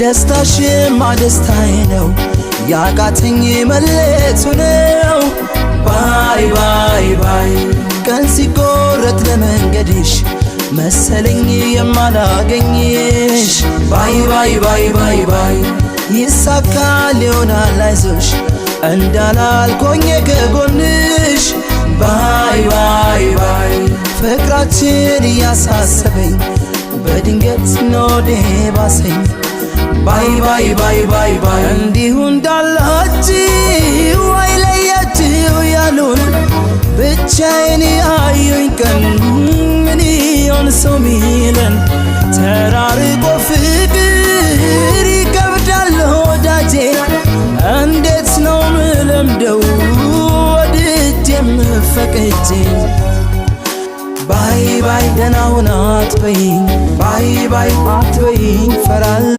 ደስታሽማ ደስታዬ ነው ያቃተኝ መለየቱ ነው ባይ ባይ ባይ ቀን ሲቆረጥ ለመንገድሽ መሰለኝ የማላገኝሽ ባይ ባይ ባይ ባይ ባይ ይሳካል ይሆናል አይዞሽ እንዳላልኩኝ ከጎንሽ ባይ ባይ ባይ ፍቅራችን እያሳሰበኝ በድንገት ኖዴ ባሰኝ ባይ ባይ ባይ ባይ ባይ እንዲሁ እንዳላችሁ አይለያችሁ ያሉን ብቻዬን ያዩኝ ቀን ምን ይሆን ሰው ሚለን ተራርቆ ፍቅር ይከብዳል ወዳጄ እንዴት ነው ምለምደው ወድጄም ፈቅጄ ባይ ባይ ደህና ሁን አትበይኝ ባይ ባይ አትበይኝ ፈራል